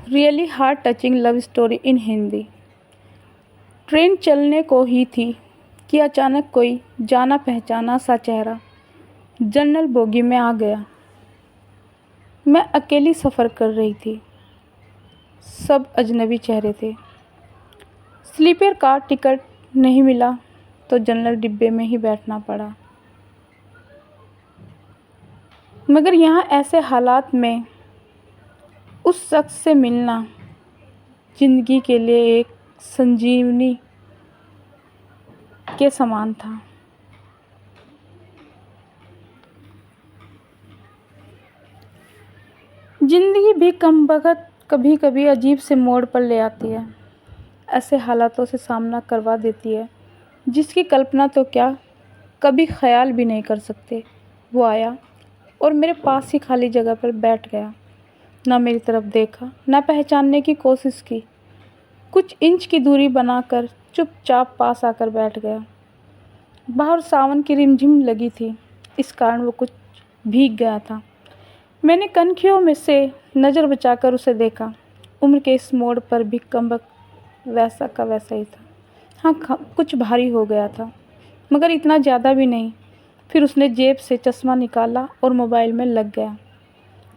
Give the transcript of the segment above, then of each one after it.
Really heart touching love story in Hindi. Train चलने को ही थी कि अचानक कोई जाना पहचाना सा चेहरा जनरल बोगी में आ गया। मैं अकेली सफ़र कर रही थी। सब अजनबी चेहरे थे। स्लीपर का टिकट नहीं मिला तो जनरल डिब्बे में ही बैठना पड़ा। मगर यहाँ ऐसे हालात में उस शख्स से मिलना ज़िंदगी के लिए एक संजीवनी के समान था। ज़िंदगी भी कमबख्त कभी कभी अजीब से मोड़ पर ले आती है। ऐसे हालातों से सामना करवा देती है जिसकी कल्पना तो क्या कभी ख्याल भी नहीं कर सकते। वो आया और मेरे पास ही खाली जगह पर बैठ गया। ना मेरी तरफ देखा, ना पहचानने की कोशिश की। कुछ इंच की दूरी बनाकर चुपचाप पास आकर बैठ गया। बाहर सावन की रिमझिम लगी थी, इस कारण वो कुछ भीग गया था। मैंने कनखियों में से नज़र बचाकर उसे देखा। उम्र के इस मोड़ पर भी कमबख्त वैसा का वैसा ही था। हाँ, कुछ भारी हो गया था, मगर इतना ज़्यादा भी नहीं। फिर उसने जेब से चश्मा निकाला और मोबाइल में लग गया।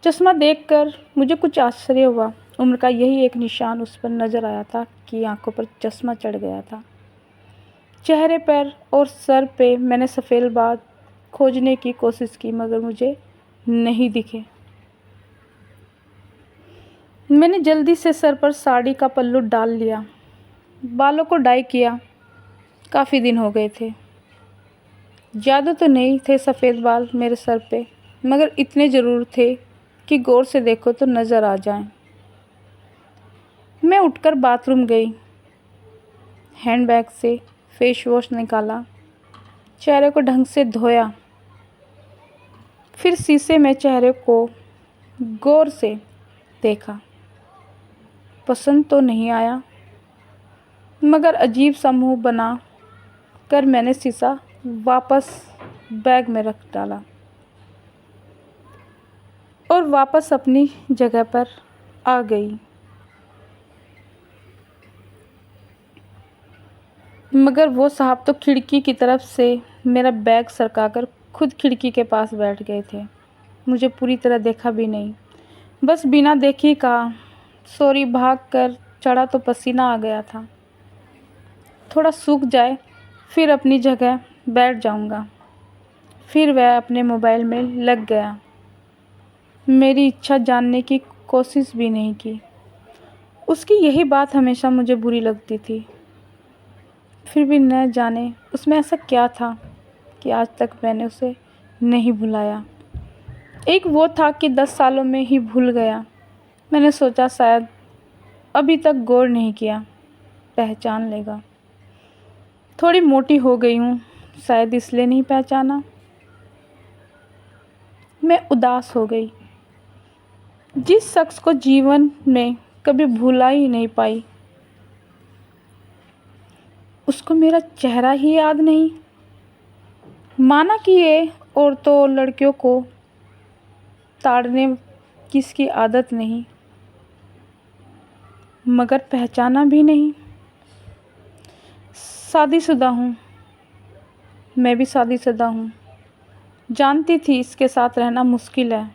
चश्मा देखकर मुझे कुछ आश्चर्य हुआ। उम्र का यही एक निशान उस पर नज़र आया था कि आंखों पर चश्मा चढ़ गया था। चेहरे पर और सर पे मैंने सफ़ेद बाल खोजने की कोशिश की, मगर मुझे नहीं दिखे। मैंने जल्दी से सर पर साड़ी का पल्लू डाल लिया, बालों को डाई किया। काफ़ी दिन हो गए थे। ज़्यादा तो नहीं थे सफ़ेद बाल मेरे सर पे, मगर इतने ज़रूर थे कि गौर से देखो तो नज़र आ जाएं। मैं उठकर बाथरूम गई। हैंडबैग से फेस वॉश निकाला, चेहरे को ढंग से धोया। फिर शीशे में चेहरे को गौर से देखा। पसंद तो नहीं आया, मगर अजीब सा मुंह बना कर मैंने शीशा वापस बैग में रख डाला और वापस अपनी जगह पर आ गई। मगर वो साहब तो खिड़की की तरफ से मेरा बैग सरकाकर खुद खिड़की के पास बैठ गए थे। मुझे पूरी तरह देखा भी नहीं, बस बिना देखी कहा सॉरी। भाग कर चढ़ा तो पसीना आ गया था। थोड़ा सूख जाए फिर अपनी जगह बैठ जाऊंगा। फिर वह अपने मोबाइल में लग गया। मेरी इच्छा जानने की कोशिश भी नहीं की। उसकी यही बात हमेशा मुझे बुरी लगती थी। फिर भी न जाने उसमें ऐसा क्या था कि आज तक मैंने उसे नहीं भुलाया। एक वो था कि 10 सालों में ही भूल गया। मैंने सोचा शायद अभी तक गौर नहीं किया, पहचान लेगा। थोड़ी मोटी हो गई हूँ, शायद इसलिए नहीं पहचाना। मैं उदास हो गई। जिस शख्स को जीवन में कभी भूला ही नहीं पाई, उसको मेरा चेहरा ही याद नहीं। माना कि ये औरतों और लड़कियों को ताड़ने की इसकी आदत नहीं, मगर पहचाना भी नहीं। शादीशुदा हूँ, मैं भी शादीशुदा हूँ। जानती थी इसके साथ रहना मुश्किल है,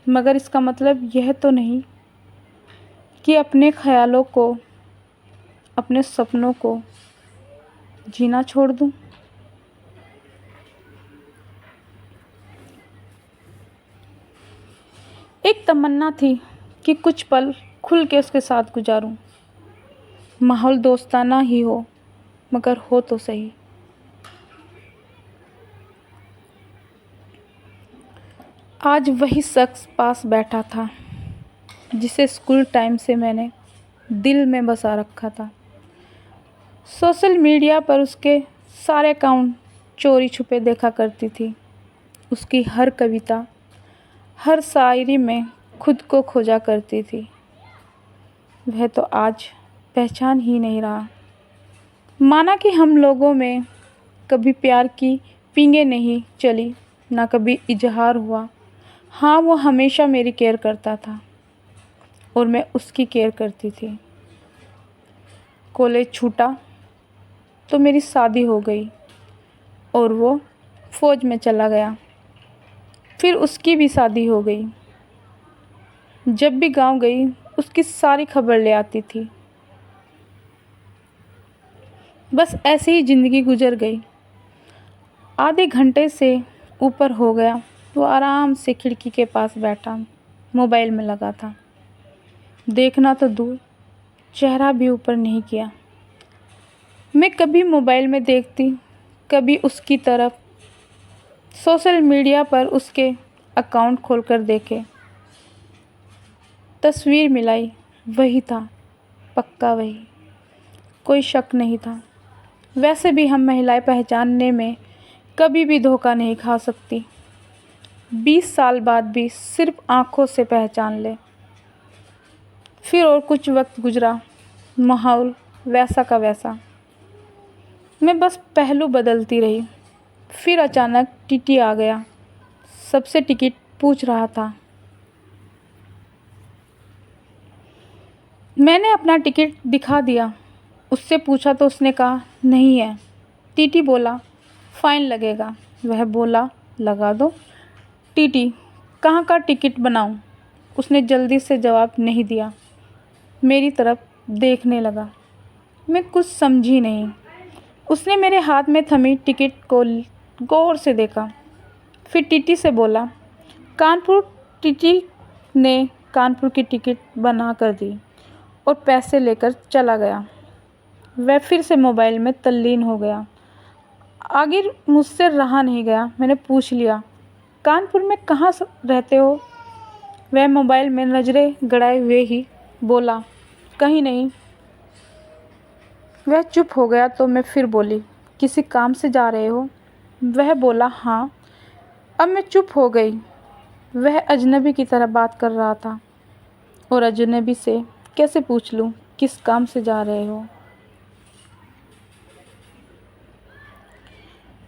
मगर इसका मतलब यह तो नहीं कि अपने ख्यालों को, अपने सपनों को जीना छोड़ दूँ। एक तमन्ना थी कि कुछ पल खुल के उसके साथ गुजारूं। माहौल दोस्ताना ही हो, मगर हो तो सही। आज वही शख्स पास बैठा था जिसे स्कूल टाइम से मैंने दिल में बसा रखा था। सोशल मीडिया पर उसके सारे अकाउंट चोरी छुपे देखा करती थी। उसकी हर कविता, हर शायरी में खुद को खोजा करती थी। वह तो आज पहचान ही नहीं रहा। माना कि हम लोगों में कभी प्यार की पींगे नहीं चली, ना कभी इजहार हुआ। हाँ, वो हमेशा मेरी केयर करता था। और मैं उसकी केयर करती थी। कॉलेज छूटा तो मेरी शादी हो गई और वो फ़ौज में चला गया। फिर उसकी भी शादी हो गई। जब भी गांव गई उसकी सारी खबर ले आती थी। बस ऐसे ही ज़िंदगी गुजर गई। आधे घंटे से ऊपर हो गया वो आराम से खिड़की के पास बैठा मोबाइल में लगा था। देखना तो दूर, चेहरा भी ऊपर नहीं किया। मैं कभी मोबाइल में देखती, कभी उसकी तरफ। सोशल मीडिया पर उसके अकाउंट खोलकर देखे, तस्वीर मिलाई, वही था, पक्का वही, कोई शक नहीं था। वैसे भी हम महिलाएं पहचानने में कभी भी धोखा नहीं खा सकती। 20 साल बाद भी सिर्फ आँखों से पहचान ले। फिर और कुछ वक्त गुजरा, माहौल वैसा का वैसा। मैं बस पहलू बदलती रही। फिर अचानक टीटी आ गया, सबसे टिकट पूछ रहा था। मैंने अपना टिकट दिखा दिया। उससे पूछा तो उसने कहा नहीं है। टीटी बोला फ़ाइन लगेगा। वह बोला लगा दो। टीटी कहाँ का टिकट बनाऊँ? उसने जल्दी से जवाब नहीं दिया। मेरी तरफ देखने लगा। मैं कुछ समझी नहीं। उसने मेरे हाथ में थमी टिकट को गौर से देखा। फिर टीटी से बोला कानपुर। टीटी ने कानपुर की टिकट बना कर दी और पैसे लेकर चला गया। वह फिर से मोबाइल में तल्लीन हो गया। आगे मुझसे रहा नहीं गया। मैंने पूछ लिया कानपुर में कहाँ रहते हो? वह मोबाइल में नज़रें गड़ाए हुए ही बोला कहीं नहीं। वह चुप हो गया तो मैं फिर बोली किसी काम से जा रहे हो? वह बोला हाँ। अब मैं चुप हो गई। वह अजनबी की तरह बात कर रहा था और अजनबी से कैसे पूछ लूँ किस काम से जा रहे हो?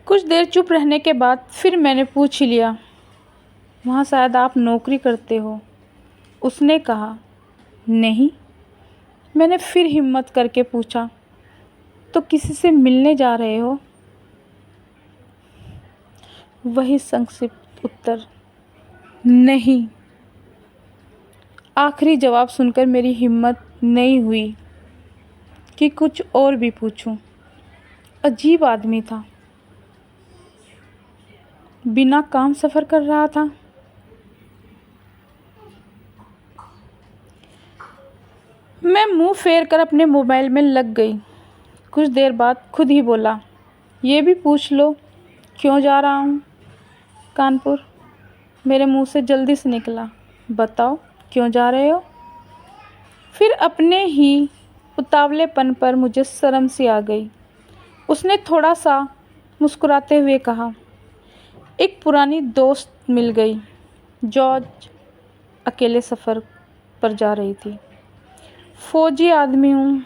कुछ देर चुप रहने के बाद फिर मैंने पूछ ही लिया वहाँ शायद आप नौकरी करते हो? उसने कहा नहीं। मैंने फिर हिम्मत करके पूछा तो किसी से मिलने जा रहे हो? वही संक्षिप्त उत्तर नहीं। आखिरी जवाब सुनकर मेरी हिम्मत नहीं हुई कि कुछ और भी पूछूं। अजीब आदमी था, बिना काम सफ़र कर रहा था। मैं मुंह फेर कर अपने मोबाइल में लग गई। कुछ देर बाद खुद ही बोला ये भी पूछ लो क्यों जा रहा हूँ कानपुर? मेरे मुंह से जल्दी से निकला बताओ क्यों जा रहे हो? फिर अपने ही उतावलेपन पर मुझे शर्म सी आ गई। उसने थोड़ा सा मुस्कुराते हुए कहा एक पुरानी दोस्त मिल गई। जॉर्ज अकेले सफ़र पर जा रही थी। फौजी आदमी हूँ,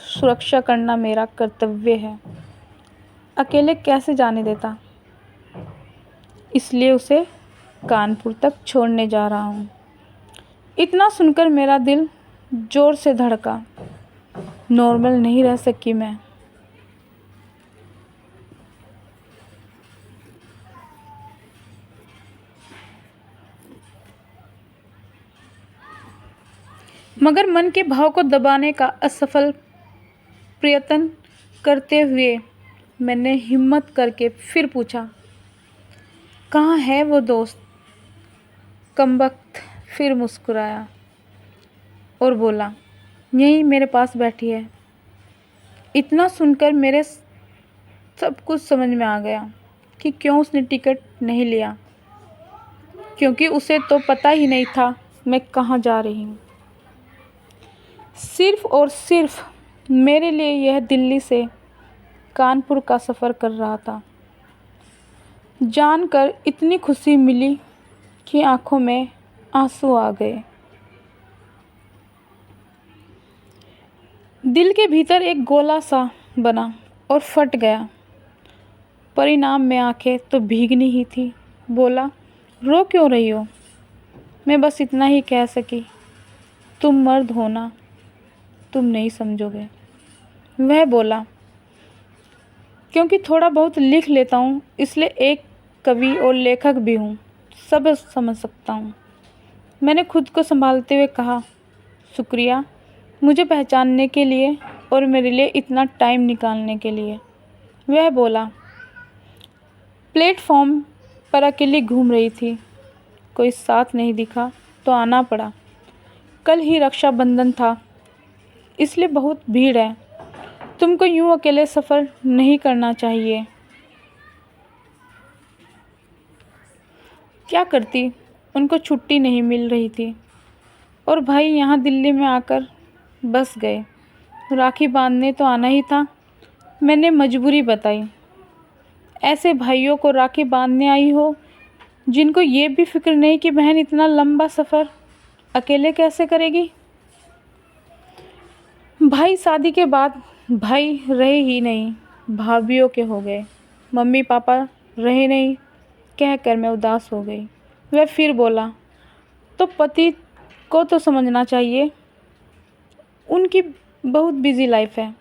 सुरक्षा करना मेरा कर्तव्य है। अकेले कैसे जाने देता, इसलिए उसे कानपुर तक छोड़ने जा रहा हूँ। इतना सुनकर मेरा दिल ज़ोर से धड़का। नॉर्मल नहीं रह सकी मैं। मगर मन के भाव को दबाने का असफल प्रयत्न करते हुए मैंने हिम्मत करके फिर पूछा कहाँ है वो दोस्त? कमबख्त फिर मुस्कुराया और बोला यहीं मेरे पास बैठी है। इतना सुनकर मेरे सब कुछ समझ में आ गया कि क्यों उसने टिकट नहीं लिया, क्योंकि उसे तो पता ही नहीं था मैं कहाँ जा रही हूँ। सिर्फ़ और सिर्फ मेरे लिए यह दिल्ली से कानपुर का सफ़र कर रहा था। जानकर इतनी खुशी मिली कि आंखों में आंसू आ गए। दिल के भीतर एक गोला सा बना और फट गया। परिणाम में आंखें तो भीगनी ही थी। बोला रो क्यों रही हो? मैं बस इतना ही कह सकी। तुम मर्द हो ना, तुम नहीं समझोगे। वह बोला, क्योंकि थोड़ा बहुत लिख लेता हूँ इसलिए एक कवि और लेखक भी हूँ, सब समझ सकता हूँ। मैंने खुद को संभालते हुए कहा, शुक्रिया मुझे पहचानने के लिए और मेरे लिए इतना टाइम निकालने के लिए। वह बोला, प्लेटफॉर्म पर अकेली घूम रही थी, कोई साथ नहीं दिखा तो आना पड़ा। कल ही रक्षाबंधन था इसलिए बहुत भीड़ है, तुमको यूं अकेले सफ़र नहीं करना चाहिए। क्या करती, उनको छुट्टी नहीं मिल रही थी और भाई यहाँ दिल्ली में आकर बस गए। राखी बांधने तो आना ही था, मैंने मजबूरी बताई। ऐसे भाइयों को राखी बांधने आई हो जिनको ये भी फिक्र नहीं कि बहन इतना लंबा सफ़र अकेले कैसे करेगी। भाई शादी के बाद भाई रहे ही नहीं, भाभीियों के हो गए। मम्मी पापा रहे नहीं, कहकर मैं उदास हो गई। वह फिर बोला, तो पति को तो समझना चाहिए, उनकी बहुत बिजी लाइफ है,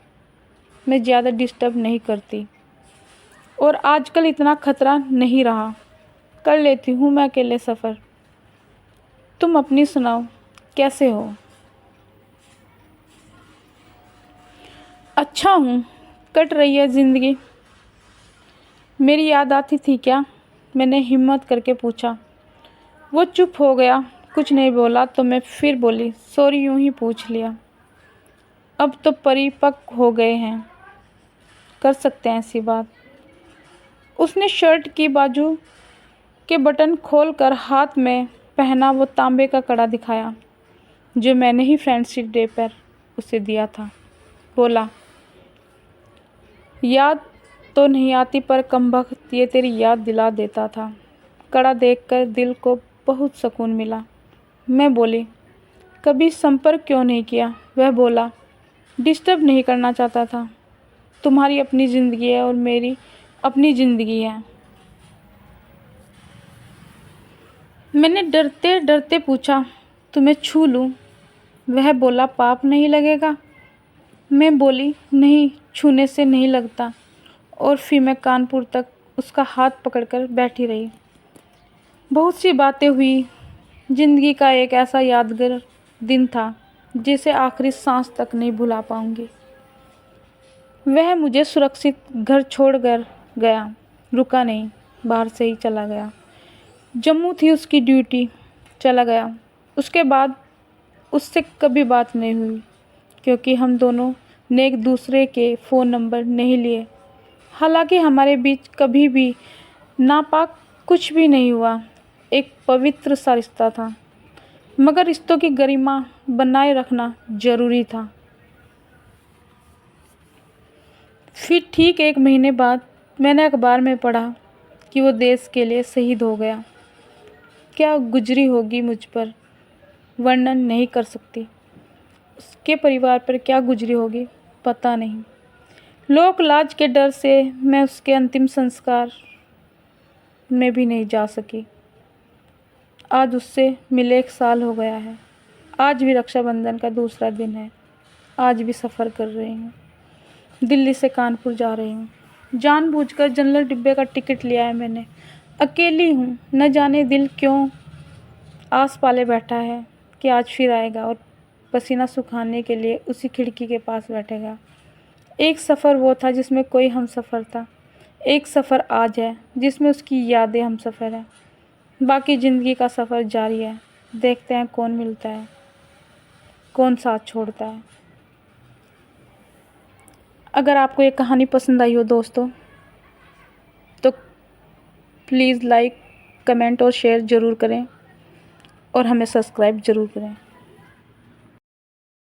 मैं ज़्यादा डिस्टर्ब नहीं करती और आजकल इतना खतरा नहीं रहा, कर लेती हूँ मैं अकेले सफ़र। तुम अपनी सुनाओ, कैसे हो? अच्छा हूँ, कट रही है ज़िंदगी। मेरी याद आती थी क्या? मैंने हिम्मत करके पूछा। वो चुप हो गया, कुछ नहीं बोला। तो मैं फिर बोली, सॉरी, यूँ ही पूछ लिया। अब तो परिपक्व हो गए हैं, कर सकते हैं ऐसी बात। उसने शर्ट की बाजू के बटन खोलकर हाथ में पहना वो तांबे का कड़ा दिखाया जो मैंने ही फ्रेंडशिप डे पर उसे दिया था। बोला, याद तो नहीं आती पर कमबख्त ये तेरी याद दिला देता था। कड़ा देखकर दिल को बहुत सुकून मिला। मैं बोली, कभी संपर्क क्यों नहीं किया? वह बोला, डिस्टर्ब नहीं करना चाहता था, तुम्हारी अपनी ज़िंदगी है और मेरी अपनी ज़िंदगी है। मैंने डरते डरते पूछा, तुम्हें छू लूँ? वह बोला, पाप नहीं लगेगा? मैं बोली, नहीं, छूने से नहीं लगता। और फिर मैं कानपुर तक उसका हाथ पकड़कर बैठी रही। बहुत सी बातें हुई। ज़िंदगी का एक ऐसा यादगार दिन था जिसे आखिरी सांस तक नहीं भुला पाऊंगी। वह मुझे सुरक्षित घर छोड़कर गया, रुका नहीं, बाहर से ही चला गया। जम्मू थी उसकी ड्यूटी, चला गया। उसके बाद उससे कभी बात नहीं हुई क्योंकि हम दोनों ने एक दूसरे के फ़ोन नंबर नहीं लिए। हालांकि हमारे बीच कभी भी नापाक कुछ भी नहीं हुआ, एक पवित्र सा रिश्ता था, मगर रिश्तों की गरिमा बनाए रखना ज़रूरी था। फिर ठीक 1 महीने बाद मैंने अखबार में पढ़ा कि वो देश के लिए शहीद हो गया। क्या गुजरी होगी मुझ पर वर्णन नहीं कर सकती, उसके परिवार पर क्या गुजरी होगी पता नहीं। लोक लाज के डर से मैं उसके अंतिम संस्कार में भी नहीं जा सकी। आज उससे मिले 1 साल हो गया है। आज भी रक्षाबंधन का दूसरा दिन है। आज भी सफ़र कर रही हूँ, दिल्ली से कानपुर जा रही हूँ। जानबूझकर जनरल डिब्बे का टिकट लिया है मैंने। अकेली हूँ, न जाने दिल क्यों आस पाले बैठा है कि आज फिर आएगा और पसीना सुखाने के लिए उसी खिड़की के पास बैठेगा। एक सफ़र वो था जिसमें कोई हमसफ़र था, एक सफ़र आज है जिसमें उसकी यादें हमसफ़र है। बाकी ज़िंदगी का सफ़र जारी है। देखते हैं कौन मिलता है, कौन साथ छोड़ता है। अगर आपको ये कहानी पसंद आई हो दोस्तों, तो प्लीज़ लाइक, कमेंट और शेयर ज़रूर करें और हमें सब्सक्राइब ज़रूर करें।